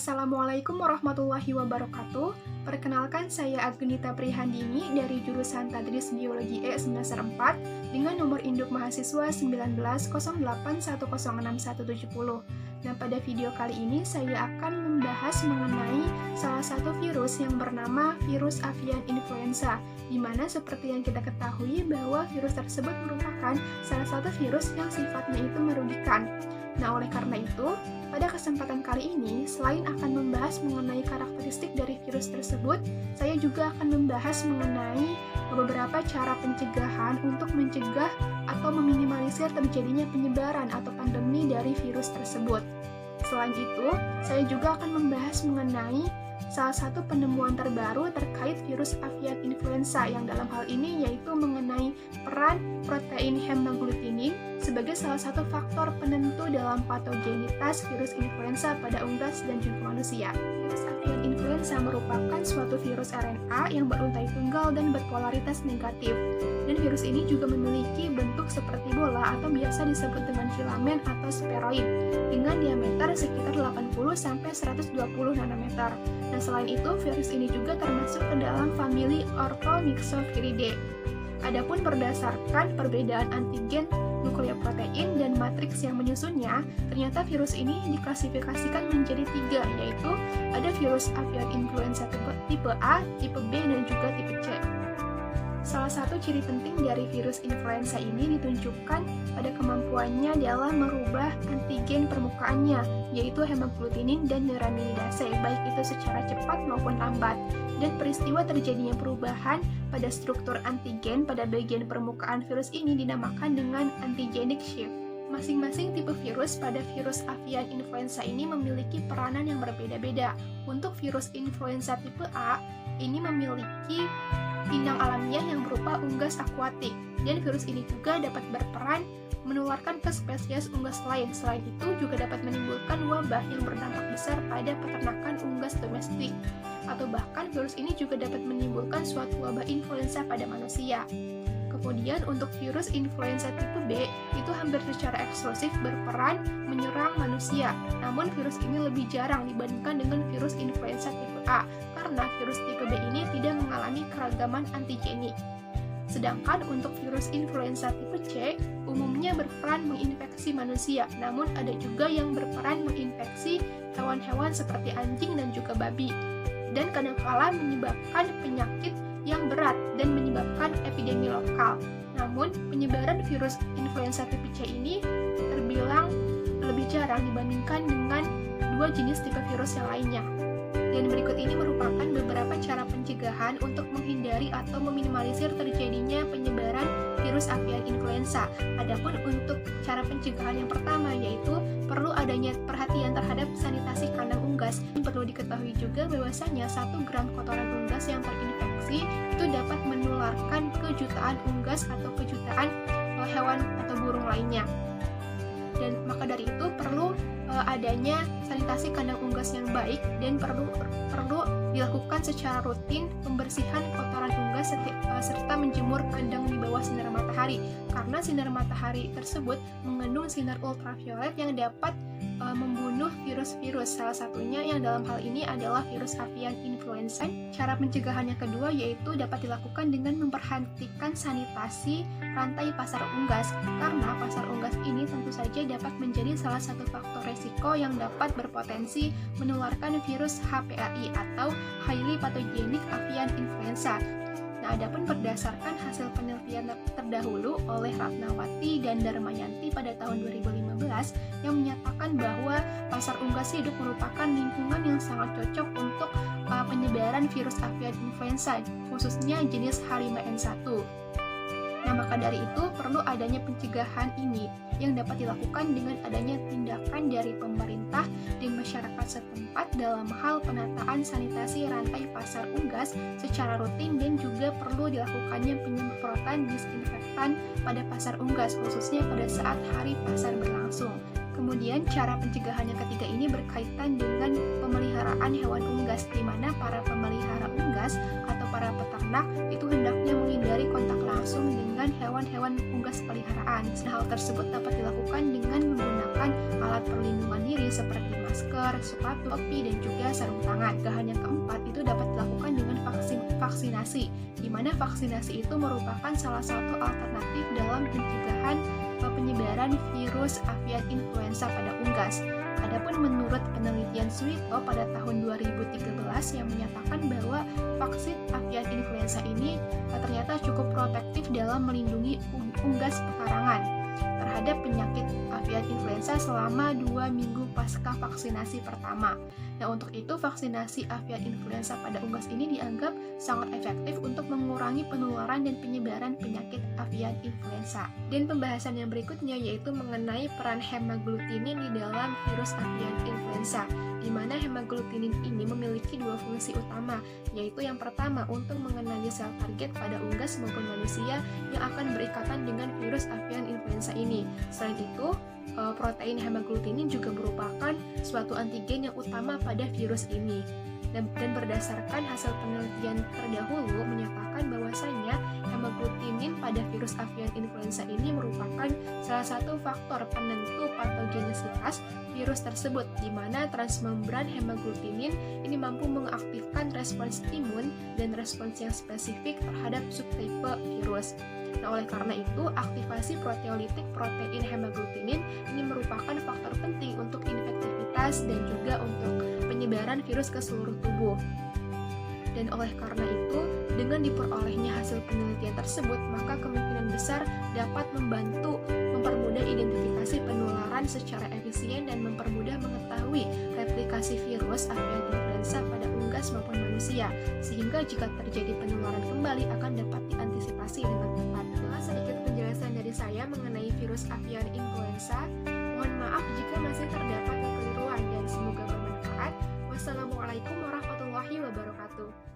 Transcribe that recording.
Assalamualaikum warahmatullahi wabarakatuh. Perkenalkan, saya Agnita Prihandini dari jurusan Tadris Biologi E semester 4 dengan nomor induk mahasiswa 1908106170. Nah, pada video kali ini saya akan membahas mengenai salah satu virus yang bernama virus avian influenza, di mana seperti yang kita ketahui bahwa virus tersebut merupakan salah satu virus yang sifatnya itu merugikan. Nah, oleh karena itu, pada kesempatan kali ini, selain akan membahas mengenai karakteristik dari virus tersebut, saya juga akan membahas mengenai beberapa cara pencegahan untuk mencegah atau meminimalisir terjadinya penyebaran atau pandemi dari virus tersebut. Selain itu, saya juga akan membahas mengenai salah satu penemuan terbaru terkait virus avian influenza yang dalam hal ini yaitu mengenai peran protein hemaglutinin sebagai salah satu faktor penentu dalam patogenitas virus influenza pada unggas dan juga manusia. Virus avian influenza merupakan suatu virus RNA yang beruntai tunggal dan berpolaritas negatif. Dan virus ini juga memiliki bentuk seperti bola atau biasa disebut dengan filamen atau spheroid dengan diameter sekitar 80-120 nanometer. Nah, selain itu, virus ini juga termasuk ke dalam famili Orthomyxoviridae. Adapun berdasarkan perbedaan antigen, nukleoprotein, dan matriks yang menyusunnya, ternyata virus ini diklasifikasikan menjadi 3, yaitu ada virus avian influenza tipe A, tipe B, dan juga tipe C. Salah satu ciri penting dari virus influenza ini ditunjukkan pada kemampuannya dalam merubah antigen permukaannya, yaitu hemaglutinin dan neuraminidase, baik itu secara cepat maupun lambat. Dan peristiwa terjadinya perubahan pada struktur antigen pada bagian permukaan virus ini dinamakan dengan antigenic shift. Masing-masing tipe virus pada virus avian influenza ini memiliki peranan yang berbeda-beda. Untuk virus influenza tipe A, ini memiliki inang alamiah yang berupa unggas akuatik, dan virus ini juga dapat berperan menularkan ke spesies unggas lain. Selain itu juga dapat menimbulkan wabah yang berdampak besar pada peternakan unggas domestik, atau bahkan virus ini juga dapat menimbulkan suatu wabah influenza pada manusia. Kemudian untuk virus influenza tipe B itu hampir secara eksklusif berperan menyerang manusia. Namun virus ini lebih jarang dibandingkan dengan virus influenza tipe A karena virus tipe B ini tidak mengalami keragaman antigenik. Sedangkan untuk virus influenza tipe C umumnya berperan menginfeksi manusia, namun ada juga yang berperan menginfeksi hewan-hewan seperti anjing dan juga babi, dan kadangkala menyebabkan penyakit yang berat dan menyebabkan epidemi lokal. Namun, penyebaran virus influenza tipe C ini terbilang lebih jarang dibandingkan dengan dua jenis tipe virus yang lainnya. Dan berikut ini merupakan beberapa cara pencegahan untuk menghindari atau meminimalisir terjadinya penyebaran virus avian influenza. Adapun untuk cara pencegahan yang pertama yaitu perlu adanya perhatian terhadap sanitasi kandang unggas. Perlu diketahui juga bahwasanya 1 gram kotoran unggas yang terinfeksi itu dapat menularkan ke jutaan unggas atau ke jutaan hewan atau burung lainnya. Dan maka dari itu perlu adanya sanitasi kandang unggas yang baik dan perlu dilakukan secara rutin pembersihan kotoran unggas serta menjemur kandang di bawah sinar matahari, karena sinar matahari tersebut mengandung sinar ultraviolet yang dapat membunuh virus-virus, salah satunya yang dalam hal ini adalah virus avian influenza. Cara pencegahan yang kedua yaitu dapat dilakukan dengan memperhatikan sanitasi rantai pasar unggas, karena pasar unggas ini tentu saja dapat menjadi salah satu faktor resiko yang dapat berpotensi menularkan virus HPAI atau Highly Pathogenic Avian Influenza. Nah, adapun berdasarkan hasil penelitian terdahulu oleh Ratnawati dan Darmayanti pada tahun 2015 yang menyatakan bahwa pasar unggas hidup merupakan lingkungan yang sangat cocok untuk penyebaran virus avian influenza, khususnya jenis H5N1. Nah, maka dari itu perlu adanya pencegahan ini yang dapat dilakukan dengan adanya tindakan dari pemerintah dan masyarakat setempat dalam hal penataan sanitasi rantai pasar unggas secara rutin, dan juga perlu dilakukannya penyemprotan disinfektan pada pasar unggas khususnya pada saat hari pasar berlangsung. Kemudian cara pencegahan yang ketiga ini berkaitan dengan pemeliharaan hewan unggas, di mana para pemelihara unggas atau para peternak itu hendaknya menghindari kontak langsung dengan hewan-hewan unggas peliharaan. Hal tersebut dapat dilakukan dengan menggunakan menggunakan alat perlindungan diri seperti masker, sepatu, topi, dan juga sarung tangan. Dan yang keempat itu dapat dilakukan dengan vaksinasi, di mana vaksinasi itu merupakan salah satu alternatif dalam pencegahan penyebaran virus avian influenza pada unggas. Adapun menurut penelitian Suwito pada tahun 2013 yang menyatakan bahwa vaksin avian influenza ini ternyata cukup protektif dalam melindungi unggas pekarangan terhadap penyakit avian influenza selama 2 minggu pasca vaksinasi pertama. Nah, untuk itu vaksinasi avian influenza pada unggas ini dianggap sangat efektif untuk mengurangi penularan dan penyebaran penyakit avian influenza. Dan pembahasan yang berikutnya yaitu mengenai peran hemaglutinin di dalam virus avian influenza, di mana hemaglutinin ini memiliki 2 fungsi utama, yaitu yang pertama untuk mengenali sel target pada unggas maupun manusia yang akan berikatan dengan virus avian influenza ini. Selain itu, protein hemaglutinin juga merupakan suatu antigen yang utama pada virus ini. Dan berdasarkan hasil penelitian terdahulu menyatakan bahwasanya hemaglutinin pada virus avian influenza ini merupakan salah satu faktor penentu patogenesitas virus tersebut, di mana transmembran hemaglutinin ini mampu mengaktifkan respons imun dan respons yang spesifik terhadap subtipe virus. Nah, oleh karena itu, aktivasi proteolitik protein hemaglutinin ini merupakan faktor penting untuk infektivitas dan juga untuk penyebaran virus ke seluruh tubuh. Dan oleh karena itu, dengan diperolehnya hasil penelitian tersebut, maka kemungkinan besar dapat mempermudah identifikasi penularan secara efisien dan mempermudah mengetahui replikasi virus avian influenza pada unggas maupun manusia, sehingga jika terjadi penularan kembali akan dapat diantisipasi dengan tepat. Itulah sedikit penjelasan dari saya mengenai virus avian influenza. Mohon maaf jika masih terdapat kekeliruan dan semoga bermanfaat. Wassalamualaikum warahmatullahi wabarakatuh.